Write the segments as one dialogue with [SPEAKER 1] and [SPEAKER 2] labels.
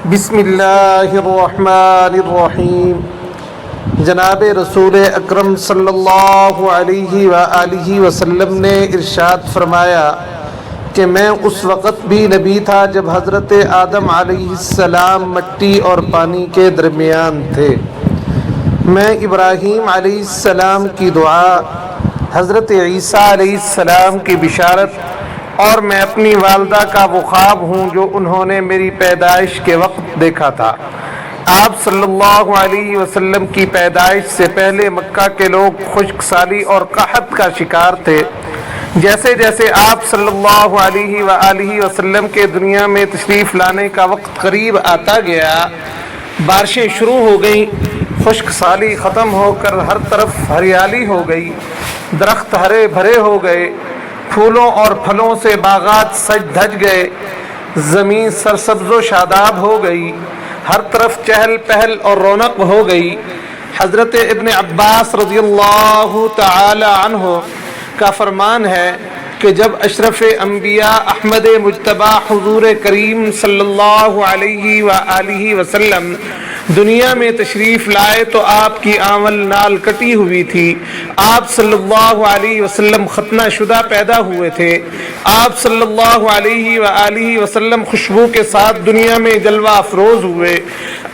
[SPEAKER 1] بسم اللہ الرحمن الرحیم۔ جناب رسول اکرم صلی اللہ علیہ وآلہ وسلم نے ارشاد فرمایا کہ میں اس وقت بھی نبی تھا جب حضرت آدم علیہ السلام مٹی اور پانی کے درمیان تھے۔ میں ابراہیم علیہ السلام کی دعا، حضرت عیسیٰ علیہ السلام کی بشارت اور میں اپنی والدہ کا وہ خواب ہوں جو انہوں نے میری پیدائش کے وقت دیکھا تھا۔ آپ صلی اللہ علیہ وسلم کی پیدائش سے پہلے مکہ کے لوگ خشک سالی اور قحط کا شکار تھے۔ جیسے جیسے آپ صلی اللہ علیہ وآلہ وسلم کے دنیا میں تشریف لانے کا وقت قریب آتا گیا، بارشیں شروع ہو گئیں، خشک سالی ختم ہو کر ہر طرف ہریالی ہو گئی، درخت ہرے بھرے ہو گئے، پھولوں اور پھلوں سے باغات سج دھج گئے، زمین سرسبز و شاداب ہو گئی، ہر طرف چہل پہل اور رونق ہو گئی۔ حضرت ابن عباس رضی اللہ تعالی عنہ کا فرمان ہے کہ جب اشرف انبیاء احمد مجتبی حضور کریم صلی اللہ علیہ وآلہ وسلم دنیا میں تشریف لائے تو آپ کی آمل نال کٹی ہوئی تھی۔ آپ صلی اللہ علیہ وسلم ختنہ شدہ پیدا ہوئے تھے۔ آپ صلی اللہ علیہ وآلہ وسلم خوشبو کے ساتھ دنیا میں جلوہ افروز ہوئے۔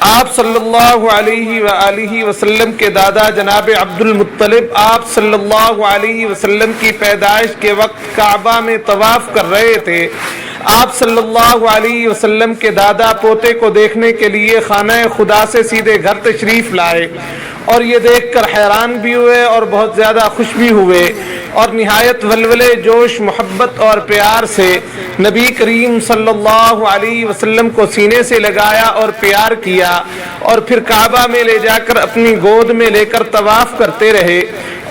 [SPEAKER 1] آپ صلی اللہ علیہ وآلہ وسلم کے دادا جناب عبد المطلب آپ صلی اللہ علیہ وسلم کی پیدائش کے وقت کعبہ میں طواف کر رہے تھے۔ آپ صلی اللہ علیہ وسلم کے دادا پوتے کو دیکھنے کے لیے خانہ خدا سے سیدھے گھر تشریف لائے اور یہ دیکھ کر حیران بھی ہوئے اور بہت زیادہ خوش بھی ہوئے اور نہایت ولولے جوش محبت اور پیار سے نبی کریم صلی اللہ علیہ وسلم کو سینے سے لگایا اور پیار کیا اور پھر کعبہ میں لے جا کر اپنی گود میں لے کر طواف کرتے رہے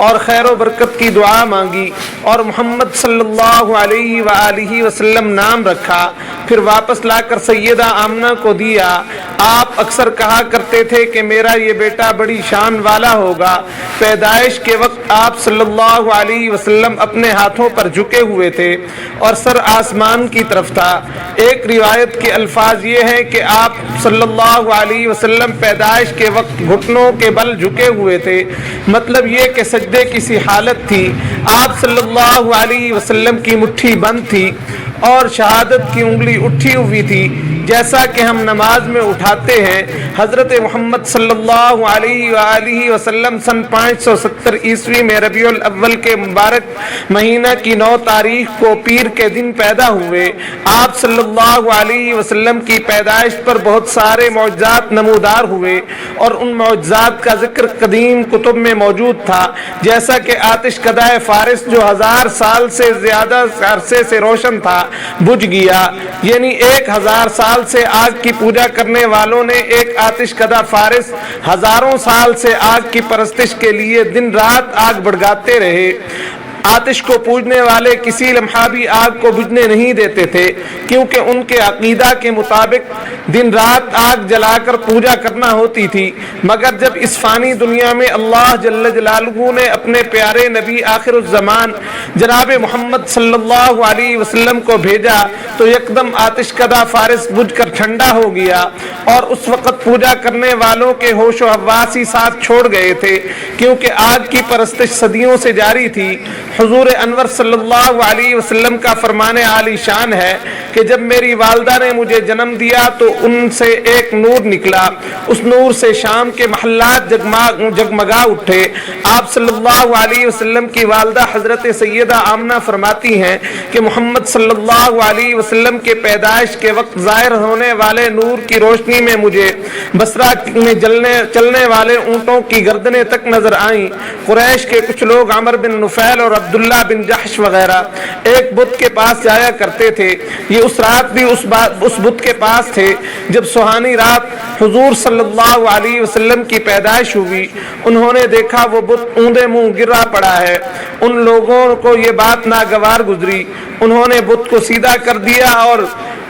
[SPEAKER 1] اور خیر و برکت کی دعا مانگی اور محمد صلی اللہ علیہ وآلہ وسلم نام رکھا، پھر واپس لا کر سیدہ آمنہ کو دیا۔ آپ اکثر کہا کرتے تھے کہ میرا یہ بیٹا بڑی شان والا ہوگا۔ پیدائش کے وقت آپ صلی اللہ علیہ وسلم اپنے ہاتھوں پر جھکے ہوئے تھے اور سر آسمان کی طرف تھا۔ ایک روایت کے الفاظ یہ ہیں کہ آپ صلی اللہ علیہ وسلم پیدائش کے وقت گھٹنوں کے بل جھکے ہوئے تھے، مطلب یہ کہ سجدے کی سی حالت تھی۔ آپ صلی اللہ علیہ وسلم کی مٹھی بند تھی اور شہادت کی انگلی اٹھی ہوئی تھی جیسا کہ ہم نماز میں اٹھاتے ہیں۔ حضرت محمد صلی اللہ علیہ وآلہ وسلم سن 570 عیسوی میں ربیع الاول کے مبارک مہینہ کی 9 تاریخ کو پیر کے دن پیدا ہوئے۔ آپ صلی اللہ علیہ وسلم کی پیدائش پر بہت سارے معجزات نمودار ہوئے اور ان معجزات کا ذکر قدیم کتب میں موجود تھا، جیسا کہ آتش کدہ فارس جو 1000 سال سے زیادہ عرصے سے روشن تھا بجھ گیا، یعنی 1000 سال سے آگ کی پوجا کرنے والوں نے ایک آتش کدہ فارس ہزاروں سال سے آگ کی پرستش کے لیے دن رات آگ بڑھاتے رہے۔ آتش کو پوجنے والے کسی لمحہ بھی آگ کو بجھنے نہیں دیتے تھے، کیونکہ ان کے عقیدہ کے مطابق دن رات آگ جلا کر پوجا کرنا ہوتی تھی۔ مگر جب اس فانی دنیا میں اللہ جل جلالہ نے اپنے پیارے نبی آخر الزمان جناب محمد صلی اللہ علیہ وسلم کو بھیجا تو یکدم آتش کدہ فارس بجھ کر ٹھنڈا ہو گیا اور اس وقت پوجا کرنے والوں کے ہوش و حواس ہی ساتھ چھوڑ گئے تھے، کیونکہ آگ کی پرستش صدیوں سے جاری تھی۔ حضور انور صلی اللہ علیہ وسلم کا فرمان عالی شان ہے کہ جب میری والدہ نے مجھے جنم دیا تو ان سے ایک نور نکلا، اس نور سے شام کے محلات جگمگا اٹھے۔ آپ صلی اللہ علیہ وسلم کی والدہ حضرت سیدہ آمنہ فرماتی ہیں کہ محمد صلی اللہ علیہ وسلم کے پیدائش کے وقت ظاہر ہونے والے نور کی روشنی میں مجھے بصرہ میں چلنے والے اونٹوں کی گردنیں تک نظر آئیں۔ قریش کے کچھ لوگ عمر بن نفیل اور عبداللہ بن جحش وغیرہ ایک بت کے پاس جایا کرتے تھے۔ یہ اس رات بھی اس بت کے پاس تھے جب سہانی رات حضور صلی اللہ علیہ وسلم کی پیدائش ہوئی۔ انہوں نے دیکھا وہ بت اوندے منہ گرا پڑا ہے۔ ان لوگوں کو یہ بات ناگوار گزری، انہوں نے بت کو سیدھا کر دیا اور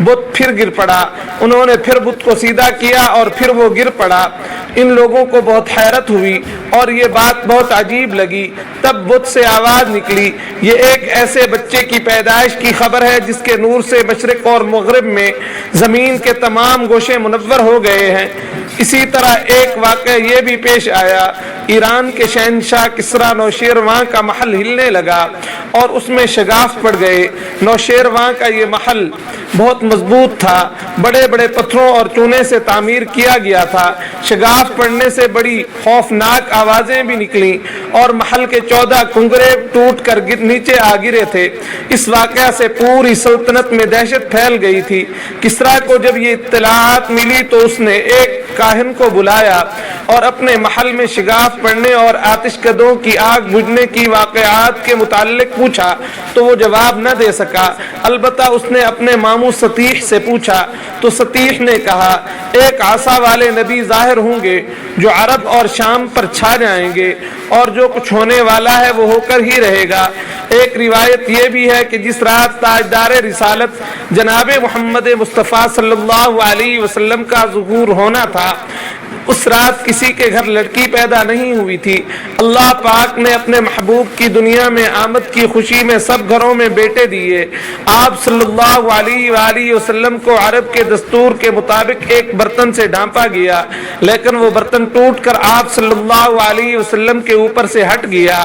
[SPEAKER 1] بت پھر گر پڑا، انہوں نے پھر بت کو سیدھا کیا اور پھر وہ گر پڑا۔ ان لوگوں کو بہت حیرت ہوئی اور یہ بات بہت عجیب لگی۔ تب بت سے آواز نکلی، یہ ایک ایسے بچے کی پیدائش کی خبر ہے جس کے نور سے مشرق اور مغرب میں زمین کے تمام گوشے منور ہو گئے ہیں۔ اسی طرح ایک واقعہ یہ بھی پیش آیا، ایران کے شہنشاہ کسریٰ نوشیروان کا محل ہلنے لگا اور اس میں شگاف پڑ گئے۔ نوشیروان کا یہ محل بہت مضبوط تھا، بڑے بڑے پتھروں اور چونے سے تعمیر کیا گیا تھا۔ شگاف پڑنے سے بڑی خوفناک آوازیں بھی نکلیں اور محل کے 14 کنگرے ٹوٹ کر نیچے آ گرے تھے۔ اس واقعہ سے پوری سلطنت میں دہشت پھیل گئی تھی۔ کسریٰ کو جب یہ اطلاعات ملی تو اس نے ایک کاہن کو بلایا اور اپنے محل میں شگاف پڑنے اور آتش کدوں کی آگ بجھنے کی واقعات کے متعلق پوچھا تو وہ جواب نہ دے سکا، البتہ اس نے اپنے ماموں سطیح سے پوچھا تو سطیح نے کہا ایک عصا والے نبی ظاہر ہوں گے جو عرب اور شام پر چھا جائیں گے، اور جو کچھ ہونے والا ہے وہ ہو کر ہی رہے گا۔ ایک روایت یہ بھی ہے کہ جس رات تاجدار رسالت جناب محمد مصطفیٰ صلی اللہ علیہ وسلم کا ظہور ہونا تھا، اس رات کسی کے گھر لڑکی پیدا نہیں ہوئی تھی۔ اللہ پاک نے اپنے محبوب کی دنیا میں آمد کی خوشی میں سب گھروں میں بیٹے دیے۔ آپ صلی اللہ علیہ وآلہ وسلم کو عرب کے دستور کے مطابق ایک برتن سے ڈھانپا گیا، لیکن وہ برتن ٹوٹ کر آپ صلی اللہ علیہ وسلم کے اوپر سے ہٹ گیا۔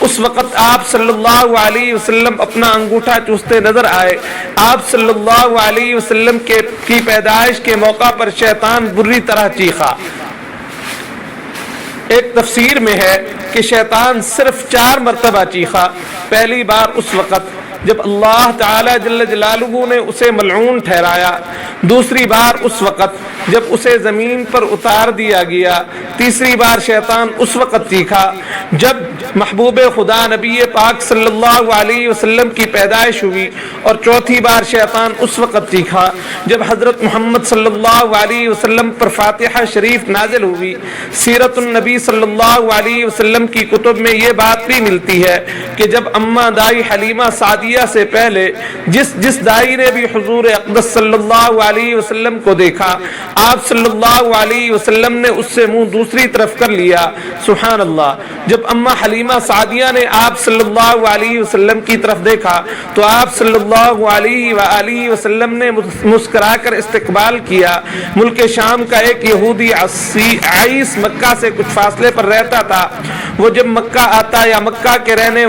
[SPEAKER 1] اس وقت آپ صلی اللہ علیہ وسلم اپنا انگوٹھا چوستے نظر آئے۔ آپ صلی اللہ علیہ وسلم کی پیدائش کے موقع پر شیطان بری طرح چیخا۔ ایک تفسیر میں ہے کہ شیطان صرف 4 مرتبہ چیخا۔ پہلی بار اس وقت جب اللہ تعالی جل جلالہ نے اسے ملعون ٹھہرایا، دوسری بار اس وقت جب اسے زمین پر اتار دیا گیا، تیسری بار شیطان اس وقت چیخا جب محبوب خدا نبی پاک صلی اللہ علیہ وسلم کی پیدائش ہوئی، اور چوتھی بار شیطان اس وقت چیخا جب حضرت محمد صلی اللہ علیہ وسلم پر فاتحہ شریف نازل ہوئی۔ سیرت النبی صلی اللہ علیہ وسلم کی کتب میں یہ بات بھی ملتی ہے کہ جب اماں دائی حلیمہ سعدیہ سے پہلے جس دائی نے بھی حضور اقدس صلی اللہ علیہ وسلم کو دیکھا، آپ صلی اللہ علیہ وسلم نے اس سے منہ دوسری طرف کر لیا۔ سبحان اللہ۔ جب اماں حلیمہ سعدیہ نے آپ صلی اللہ علیہ وسلم کی طرف دیکھا تو آپ صلی اللہ علیہ وآلہ وسلم نے مسکرا کر استقبال کیا۔ ملک شام کا ایک یہودی عیس مکہ سے کچھ فاصلے پر رہتا تھا۔ وہ جب مکہ آتا یا مکہ کے رہنے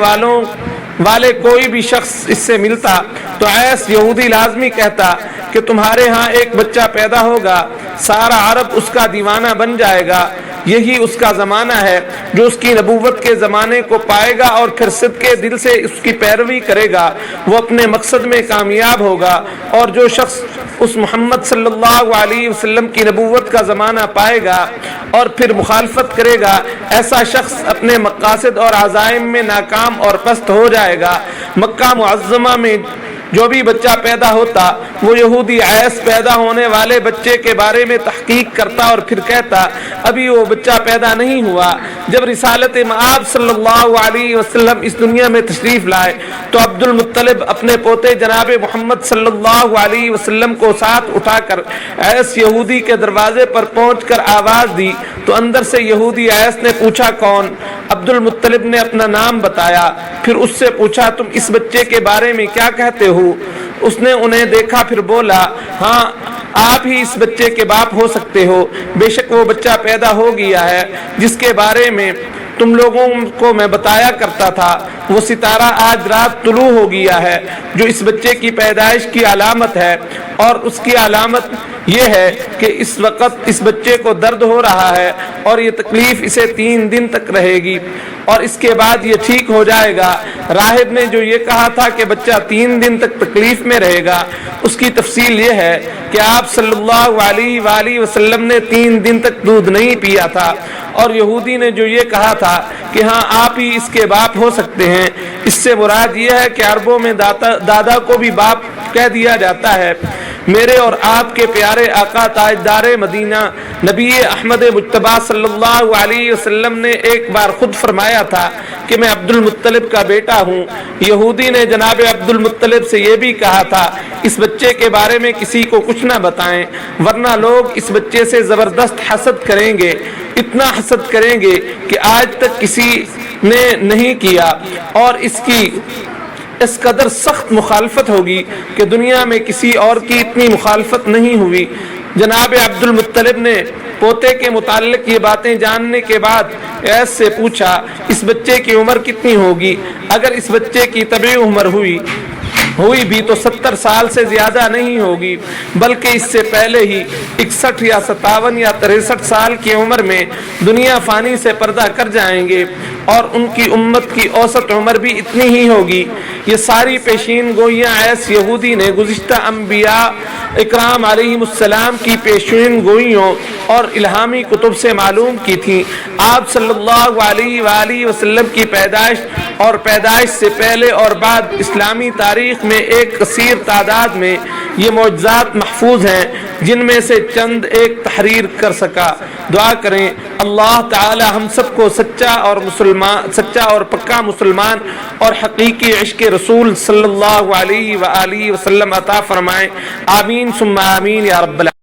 [SPEAKER 1] والے کوئی بھی شخص اس سے ملتا تو عیس یہودی لازمی کہتا کہ تمہارے ہاں ایک بچہ پیدا ہوگا، سارا عرب اس کا دیوانہ بن جائے گا، یہی اس کا زمانہ ہے جو اس کی نبوت کے زمانے کو پائے گا اور پھر صدقے دل سے اس کی پیروی کرے گا وہ اپنے مقصد میں کامیاب ہوگا، اور جو شخص اس محمد صلی اللہ علیہ وسلم کی نبوت کا زمانہ پائے گا اور پھر مخالفت کرے گا، ایسا شخص اپنے مقاصد اور عزائم میں ناکام اور پست ہو جائے گا۔ مکہ معظمہ میں جو بھی بچہ پیدا ہوتا وہ یہودی عیس پیدا ہونے والے بچے کے بارے میں تحقیق کرتا اور پھر کہتا ابھی وہ بچہ پیدا نہیں ہوا۔ جب رسالت مآب صلی اللہ علیہ وسلم اس دنیا میں تشریف لائے تو عبد المطلب اپنے پوتے جناب محمد صلی اللہ علیہ وسلم کو ساتھ اٹھا کر عیس یہودی کے دروازے پر پہنچ کر آواز دی تو اندر سے یہودی عیس نے پوچھا کون؟ عبد المطلب نے اپنا نام بتایا، پھر اس سے پوچھا تم اس بچے کے بارے میں کیا کہتے ہو؟ اس نے انہیں دیکھا پھر بولا ہاں آپ ہی اس بچے کے باپ ہو سکتے ہو، بے شک وہ بچہ پیدا ہو گیا ہے جس کے بارے میں تم لوگوں کو میں بتایا کرتا تھا، وہ ستارہ آج رات طلوع ہو گیا ہے جو اس بچے کی پیدائش کی علامت ہے، اور اس کی علامت یہ ہے کہ اس وقت اس بچے کو درد ہو رہا ہے اور یہ تکلیف اسے 3 دن تک رہے گی اور اس کے بعد یہ ٹھیک ہو جائے گا۔ راہب نے جو یہ کہا تھا کہ بچہ 3 دن تک تکلیف میں رہے گا، اس کی تفصیل یہ ہے کہ آپ صلی اللہ علیہ وآلہ وسلم نے 3 دن تک دودھ نہیں پیا تھا، اور یہودی نے جو یہ کہا تھا کہ ہاں آپ ہی اس کے باپ ہو سکتے ہیں، اس سے مراد یہ ہے کہ عربوں میں دادا کو بھی باپ کہہ دیا جاتا ہے۔ میرے اور آپ کے پیارے آقا تاجدار مدینہ نبی احمد مجتبی صلی اللہ علیہ وسلم نے ایک بار خود فرمایا تھا کہ میں عبد المطلب کا بیٹا ہوں۔ یہودی نے جناب عبد المطلب سے یہ بھی کہا تھا اس بچے کے بارے میں کسی کو کچھ نہ بتائیں ورنہ لوگ اس بچے سے زبردست حسد کریں گے، اتنا حسد کریں گے کہ آج تک کسی نے نہیں کیا، اور اس قدر سخت مخالفت ہوگی کہ دنیا میں کسی اور کی اتنی مخالفت نہیں ہوئی۔ جناب عبد المطلب نے پوتے کے متعلق یہ باتیں جاننے کے بعد ایس سے پوچھا اس بچے کی عمر کتنی ہوگی؟ اگر اس بچے کی طبیعی عمر ہوئی بھی تو 70 سال سے زیادہ نہیں ہوگی، بلکہ اس سے پہلے ہی 61 یا 57 یا 63 سال کی عمر میں دنیا فانی سے پردہ کر جائیں گے، اور ان کی امت کی اوسط عمر بھی اتنی ہی ہوگی۔ یہ ساری پیشین گوئیاں ایس یہودی نے گزشتہ انبیاء اکرام علیہم السلام کی پیشین گوئیوں اور الہامی کتب سے معلوم کی تھیں۔ آپ صلی اللہ علیہ وآلہ وسلم کی پیدائش اور پیدائش سے پہلے اور بعد اسلامی تاریخ میں ایک کثیر تعداد میں یہ معجزات محفوظ ہیں، جن میں سے چند ایک تحریر کر سکا۔ دعا کریں اللہ تعالی ہم سب کو سچا اور پکا مسلمان اور حقیقی عشق رسول صلی اللہ علیہ وآلہ وسلم عطا فرمائیں۔ آمین ثم آمین یا رب العالمین۔